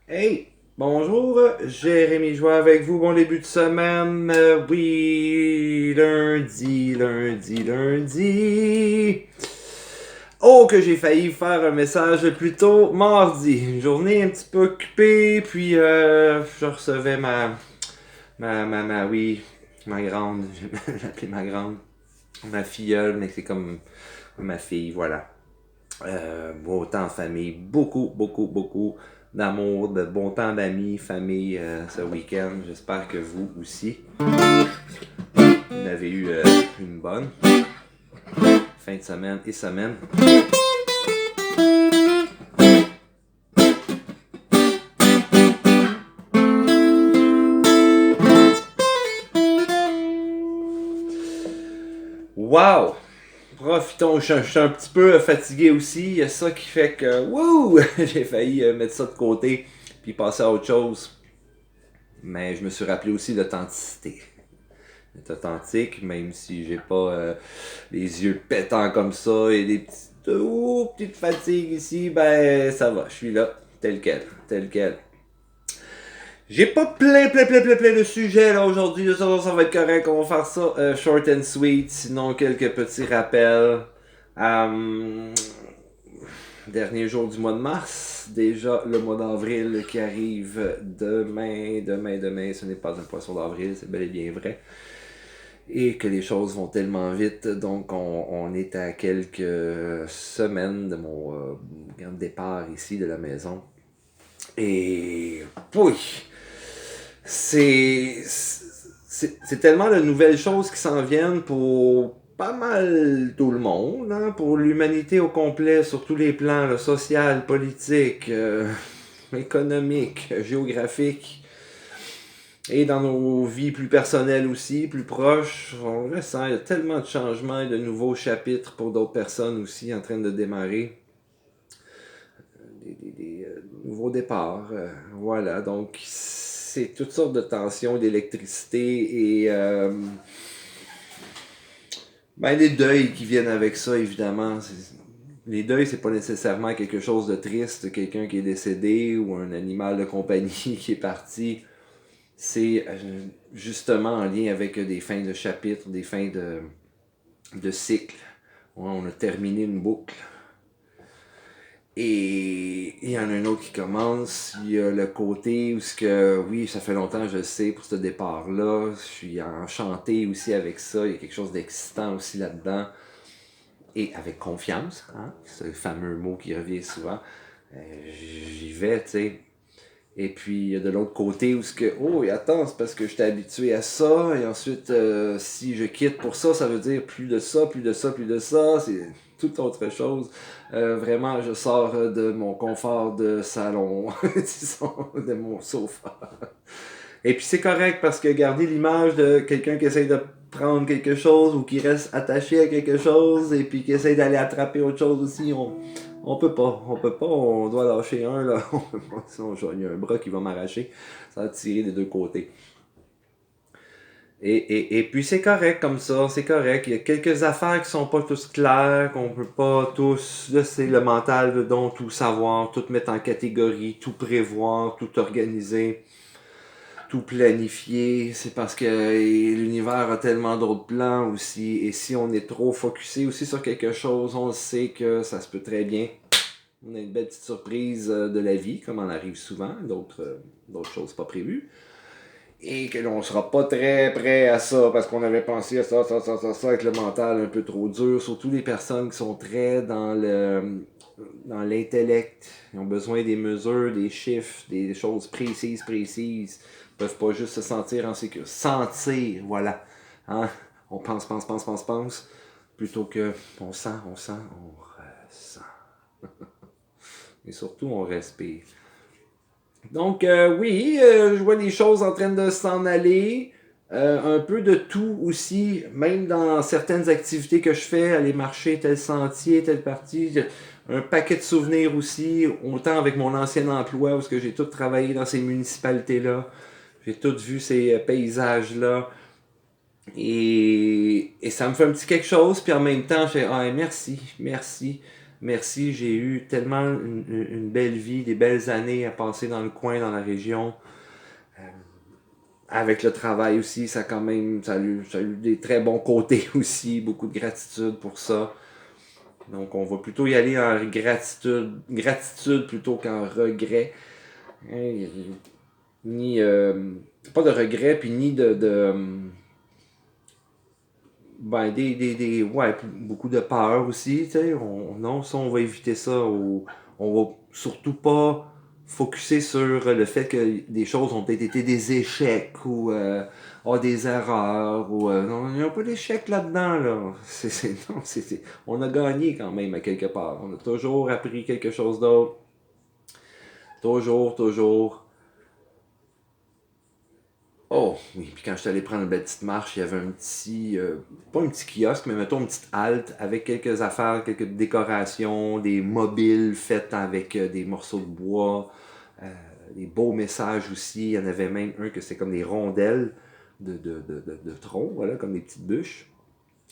Hey, bonjour, Jérémy Joie avec vous, bon début de semaine. Oui, lundi. Oh, que j'ai failli faire un message plus tôt, mardi. Une journée un petit peu occupée, puis je recevais oui, ma grande, je vais l'appeler ma grande, ma filleule, mais c'est comme ma fille, voilà. Beau temps en famille, beaucoup d'amour, de bon temps d'amis, famille ce week-end. J'espère que vous aussi, vous avez eu une bonne fin de semaine et semaine. Wow! Profitons, je suis un petit peu fatigué aussi. Il y a ça qui fait que, wouh! J'ai failli mettre ça de côté puis passer à autre chose. Mais je me suis rappelé aussi l'authenticité. Être authentique, même si j'ai pas les yeux pétants comme ça et des petites fatigues ici, ben ça va, je suis là, tel quel. J'ai pas plein de sujets là aujourd'hui, ça va être correct, on va faire ça short and sweet, sinon quelques petits rappels. Euh, Dernier jour du mois de mars, déjà le mois d'avril qui arrive demain, ce n'est pas un poisson d'avril, c'est bel et bien vrai. Et que les choses vont tellement vite, donc on est à quelques semaines de mon grand départ ici de la maison. Et oui, c'est tellement de nouvelles choses qui s'en viennent pour pas mal tout le monde, hein, pour l'humanité au complet, sur tous les plans, le social, politique, économique, géographique. Et dans nos vies plus personnelles aussi, plus proches, on le sent, il y a tellement de changements et de nouveaux chapitres pour d'autres personnes aussi en train de démarrer. Des nouveaux départs. Voilà, donc c'est toutes sortes de tensions, d'électricité et des deuils qui viennent avec ça, évidemment. Les deuils, c'est pas nécessairement quelque chose de triste, quelqu'un qui est décédé ou un animal de compagnie qui est parti. C'est justement en lien avec des fins de chapitre, des fins de cycle. Ouais, on a terminé une boucle. Et il y en a un autre qui commence. Il y a le côté où oui, ça fait longtemps, je le sais, pour ce départ-là. Je suis enchanté aussi avec ça. Il y a quelque chose d'excitant aussi là-dedans. Et avec confiance, hein, ce fameux mot qui revient souvent. J'y vais, tu sais. Et puis, il y a de l'autre côté où oh, et attends, c'est parce que j'étais habitué à ça, et ensuite, si je quitte pour ça, ça veut dire plus de ça, c'est toute autre chose. Vraiment, je sors de mon confort de salon, disons, de mon sofa. Et puis, c'est correct parce que garder l'image de quelqu'un qui essaye de prendre quelque chose ou qui reste attaché à quelque chose et puis qui essaye d'aller attraper autre chose aussi, on doit lâcher un là, on peut pas, sinon il y a un bras qui va m'arracher, ça va tirer des deux côtés. Et puis c'est correct comme ça, c'est correct. Il y a quelques affaires qui sont pas tous claires, qu'on peut pas tous, là c'est le mental, donc tout savoir, tout mettre en catégorie, tout prévoir, tout organiser, tout planifier. C'est parce que l'univers a tellement d'autres plans aussi, et si on est trop focusé aussi sur quelque chose, on sait que ça se peut très bien. On a une belle petite surprise de la vie, comme on arrive souvent, d'autres choses pas prévues. Et que l'on sera pas très prêt à ça, parce qu'on avait pensé à ça, avec le mental un peu trop dur. Surtout les personnes qui sont très dans l'intellect. Ils ont besoin des mesures, des chiffres, des choses précises. Ils peuvent pas juste se sentir en sécurité. Sentir, voilà. Hein? On pense, plutôt que on sent, on ressent. Et surtout, on respire. Donc, oui, je vois les choses en train de s'en aller. Un peu de tout aussi, même dans certaines activités que je fais, aller marcher tel sentier, telle partie. Un paquet de souvenirs aussi, autant avec mon ancien emploi, où j'ai tout travaillé dans ces municipalités-là. J'ai tout vu ces paysages-là. Et ça me fait un petit quelque chose, puis en même temps, je fais, ah, merci. Merci, j'ai eu tellement une belle vie, des belles années à passer dans le coin, dans la région. Euh, Avec le travail aussi, ça a eu des très bons côtés aussi, beaucoup de gratitude pour ça. Donc on va plutôt y aller en gratitude plutôt qu'en regret. Hein, ni pas de regret, puis ni ben ouais, beaucoup de peur aussi, tu sais. Non, ça, on va éviter ça. On va surtout pas focuser sur le fait que des choses ont peut-être été des échecs ou des erreurs. Non, il n'y a pas d'échec là-dedans, là. Non, on a gagné quand même à quelque part. On a toujours appris quelque chose d'autre. Toujours, toujours. Oh, oui, puis quand je suis allé prendre une belle petite marche, il y avait un petit, pas un petit kiosque, mais mettons une petite halte avec quelques affaires, quelques décorations, des mobiles faites avec des morceaux de bois, euh, des beaux messages aussi. Il y en avait même un que c'était comme des rondelles de tronc, voilà, comme des petites bûches.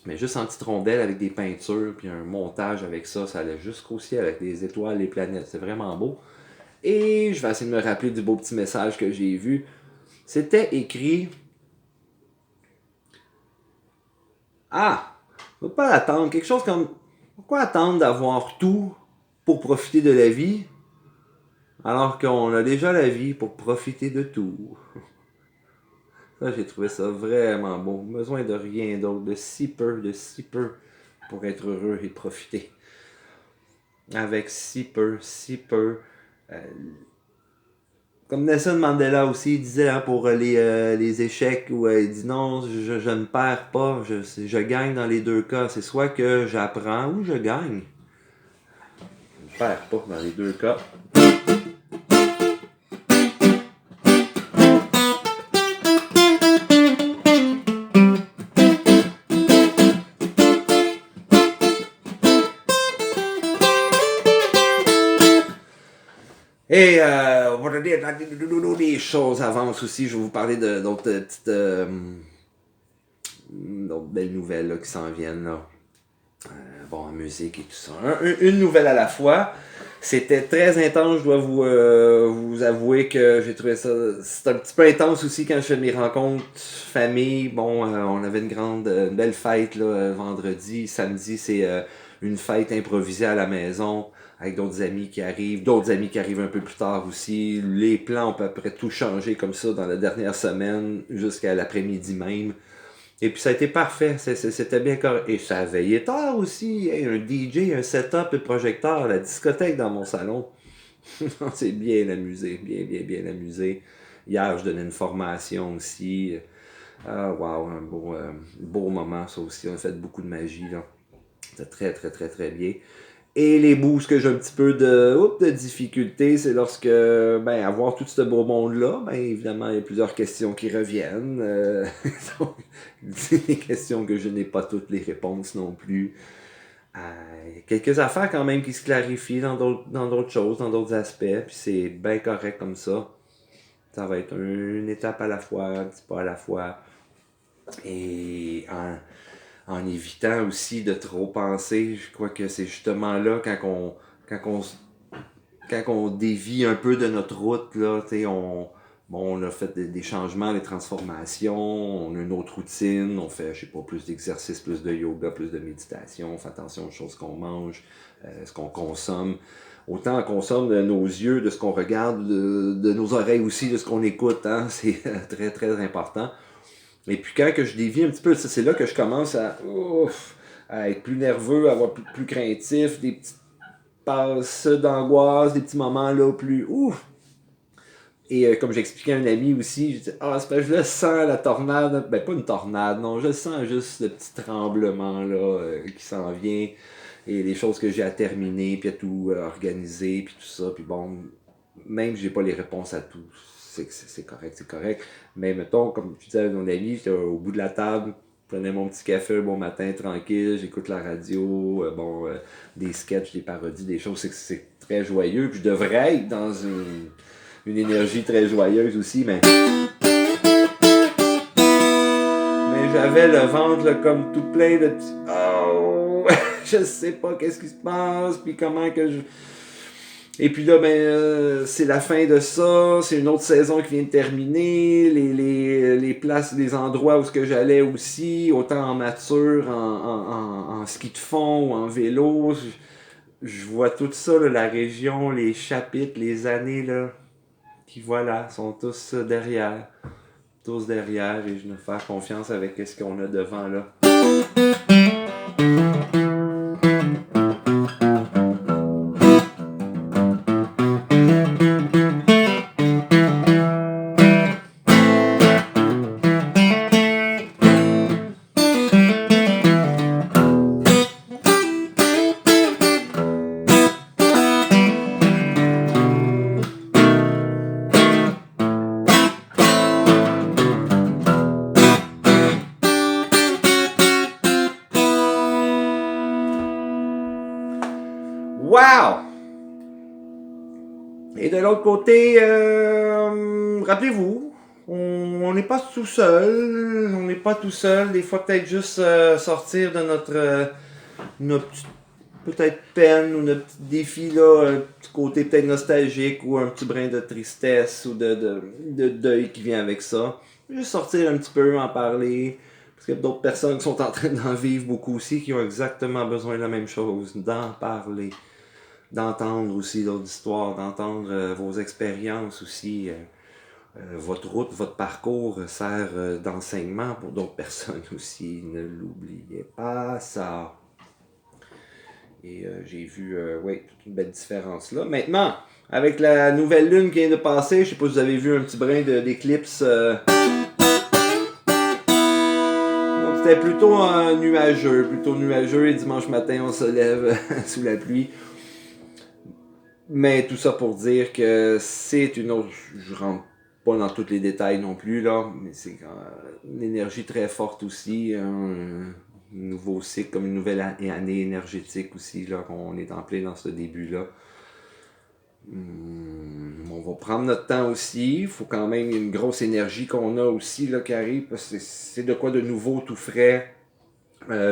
Mais juste en petites rondelles avec des peintures, puis un montage avec ça, ça allait jusqu'au ciel avec des étoiles, les planètes. C'est vraiment beau. Et je vais essayer de me rappeler du beau petit message que j'ai vu. C'était écrit. Ah, faut pas attendre. Quelque chose comme. Pourquoi attendre d'avoir tout pour profiter de la vie alors qu'on a déjà la vie pour profiter de tout? Ça, j'ai trouvé ça vraiment beau. Besoin de rien d'autre, de si peu pour être heureux et profiter. Avec si peu. Euh, Comme Nelson Mandela aussi disait hein, pour les échecs, où il dit non, je ne perds pas, je gagne dans les deux cas. C'est soit que j'apprends ou je gagne. Je ne perds pas dans les deux cas. Et on va dire les choses avancent aussi. Je vais vous parler d'autres petites d'autres belles nouvelles là, qui s'en viennent. Là. Bon, en musique et tout ça. Une nouvelle à la fois. C'était très intense, je dois vous avouer que j'ai trouvé ça. C'est un petit peu intense aussi quand je fais mes rencontres famille. Bon, on avait une belle fête là, vendredi. Samedi, c'est une fête improvisée à la maison avec d'autres amis qui arrivent un peu plus tard aussi. Les plans ont à peu près tout changé comme ça dans la dernière semaine jusqu'à l'après-midi même. Et puis ça a été parfait, c'était bien correct. Et ça a veillé tard aussi, hey, un DJ, un setup et projecteur, la discothèque dans mon salon. On s'est bien amusé, bien amusé. Hier, je donnais une formation aussi. Ah, wow, un beau moment, ça aussi. On a fait beaucoup de magie, là. C'était très bien. Et les boosts que j'ai un petit peu de difficulté, c'est lorsque, avoir tout ce beau monde-là, évidemment, il y a plusieurs questions qui reviennent. Donc, des questions que je n'ai pas toutes les réponses non plus. Quelques affaires quand même qui se clarifient dans d'autres choses, dans d'autres aspects, puis c'est bien correct comme ça. Ça va être une étape à la fois, un petit pas à la fois. Et en évitant aussi de trop penser. Je crois que c'est justement là quand on, quand on dévie un peu de notre route, là, on a fait des changements, des transformations, on a une autre routine, on fait, je sais pas, plus d'exercices, plus de yoga, plus de méditation, on fait attention aux choses qu'on mange, ce qu'on consomme. Autant on consomme de nos yeux, de ce qu'on regarde, de nos oreilles aussi, de ce qu'on écoute, hein, c'est très important. Et puis quand que je dévie un petit peu, c'est là que je commence à être plus nerveux, à avoir plus craintif, des petites passes d'angoisse, des petits moments là plus ouf. Et comme j'expliquais à un ami aussi, je disais, c'est parce que je le sens la tornade, pas une tornade, non, je sens juste le petit tremblement là qui s'en vient et les choses que j'ai à terminer, puis à tout organiser, puis tout ça, puis bon, même si j'ai pas les réponses à tout, c'est correct. Mais mettons, comme je disais à mon ami, j'étais au bout de la table, je prenais mon petit café un bon matin, tranquille, j'écoute la radio, des sketchs, des parodies, des choses, c'est très joyeux, puis je devrais être dans une énergie très joyeuse aussi, mais j'avais le ventre là, comme tout plein de petits... Oh! je sais pas qu'est-ce qui se passe, puis comment que je... Et puis là, c'est la fin de ça, c'est une autre saison qui vient de terminer, les places, les endroits où ce que j'allais aussi, autant en nature, en ski de fond ou en vélo, je vois tout ça, là, la région, les chapitres, les années, là, qui voilà, sont tous derrière. Tous derrière, et je vais faire confiance avec ce qu'on a devant là. Wow! Et de l'autre côté, rappelez-vous, on n'est pas tout seul. On n'est pas tout seul. Des fois, peut-être juste sortir de notre petite peut-être peine ou notre petit défi, là, un petit côté peut-être nostalgique ou un petit brin de tristesse ou de deuil qui vient avec ça. Juste sortir un petit peu, en parler. Parce qu'il y a d'autres personnes qui sont en train d'en vivre beaucoup aussi, qui ont exactement besoin de la même chose, d'en parler. D'entendre aussi d'autres histoires, d'entendre vos expériences aussi. Votre route, votre parcours sert d'enseignement pour d'autres personnes aussi. Ne l'oubliez pas, ça. Et j'ai vu, toute une belle différence là. Maintenant, avec la nouvelle lune qui vient de passer, je sais pas si vous avez vu un petit brin d'éclipse. Donc c'était plutôt nuageux. Et dimanche matin, on se lève sous la pluie. Mais tout ça pour dire que c'est une autre... Je rentre pas dans tous les détails non plus, là, mais c'est une énergie très forte aussi, un nouveau cycle, comme une nouvelle année énergétique aussi, là, qu'on est en plein dans ce début-là. On va prendre notre temps aussi, il faut quand même une grosse énergie qu'on a aussi, là, qui arrive, parce que c'est de quoi de nouveau, tout frais.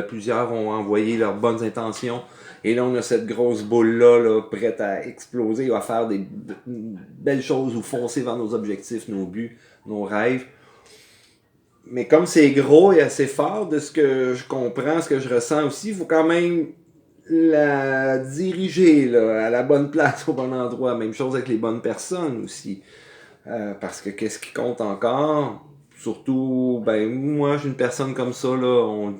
Plusieurs ont envoyé leurs bonnes intentions. Et là, on a cette grosse boule-là, là, prête à exploser, à faire des belles choses ou foncer vers nos objectifs, nos buts, nos rêves. Mais comme c'est gros et assez fort, de ce que je comprends, ce que je ressens aussi, il faut quand même la diriger là, à la bonne place, au bon endroit. Même chose avec les bonnes personnes aussi. Parce que qu'est-ce qui compte encore? Surtout, moi, j'ai une personne comme ça, là, on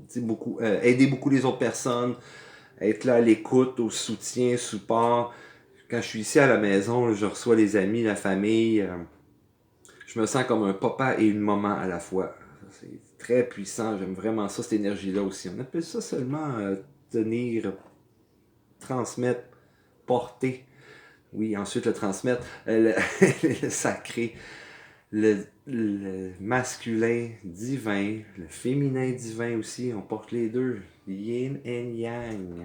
dit beaucoup, aider beaucoup les autres personnes, être là à l'écoute, au soutien, support. Quand je suis ici à la maison, là, je reçois les amis, la famille. Je me sens comme un papa et une maman à la fois. C'est très puissant, j'aime vraiment ça, cette énergie-là aussi. On appelle ça seulement tenir, transmettre, porter. Oui, ensuite le transmettre, le sacré, le masculin divin, le féminin divin aussi, on porte les deux, yin et yang.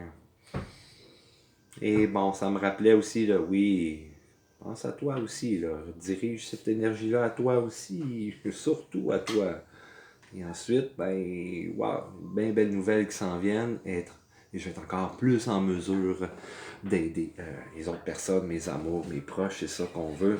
Et bon, ça me rappelait aussi, là, oui, pense à toi aussi, là, dirige cette énergie-là à toi aussi, surtout à toi. Et ensuite, bien belles nouvelles qui s'en viennent, et je vais être encore plus en mesure d'aider les autres personnes, mes amours, mes proches, c'est ça qu'on veut.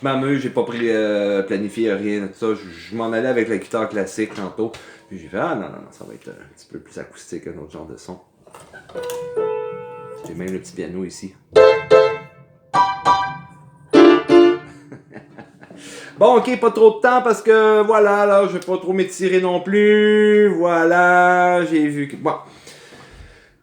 Je m'amuse, j'ai pas planifié rien de ça. Je m'en allais avec la guitare classique tantôt. Puis j'ai fait, non, ça va être un petit peu plus acoustique, un autre genre de son. J'ai même le petit piano ici. Bon, ok, pas trop de temps parce que voilà, là, je vais pas trop m'étirer non plus. Voilà, j'ai vu que. Bon.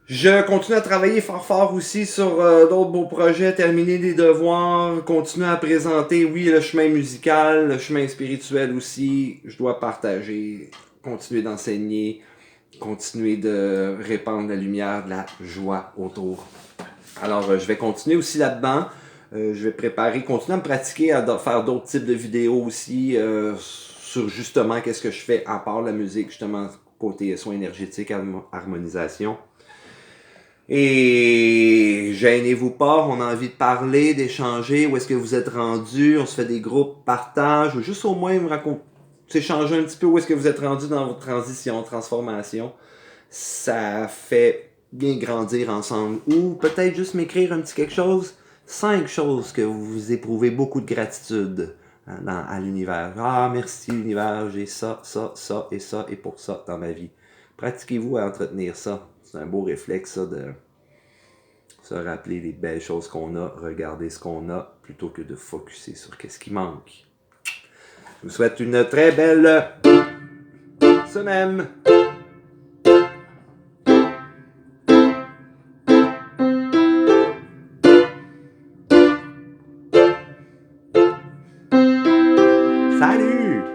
Je continue à travailler fort aussi sur d'autres beaux projets, terminer des devoirs, continuer à présenter, oui, le chemin musical, le chemin spirituel aussi. Je dois partager continuer d'enseigner, continuer de répandre la lumière, de la joie autour. Alors, je vais continuer aussi là-dedans. Je vais continuer à me pratiquer à faire d'autres types de vidéos aussi sur justement qu'est-ce que je fais à part la musique, justement côté soins énergétiques, harmonisation. Et gênez-vous pas, on a envie de parler, d'échanger, où est-ce que vous êtes rendu, on se fait des groupes partage, ou juste au moins me raconter, s'échanger un petit peu où est-ce que vous êtes rendu dans votre transition, transformation. Ça fait bien grandir ensemble. Ou peut-être juste m'écrire un petit quelque chose, 5 choses que vous éprouvez beaucoup de gratitude à l'univers. Ah, merci l'univers, j'ai ça, ça, ça et ça et pour ça dans ma vie. Pratiquez-vous à entretenir ça. C'est un beau réflexe, ça, de se rappeler les belles choses qu'on a, regarder ce qu'on a, plutôt que de focusser sur qu'est-ce qui manque. Je vous souhaite une très belle semaine. Salut!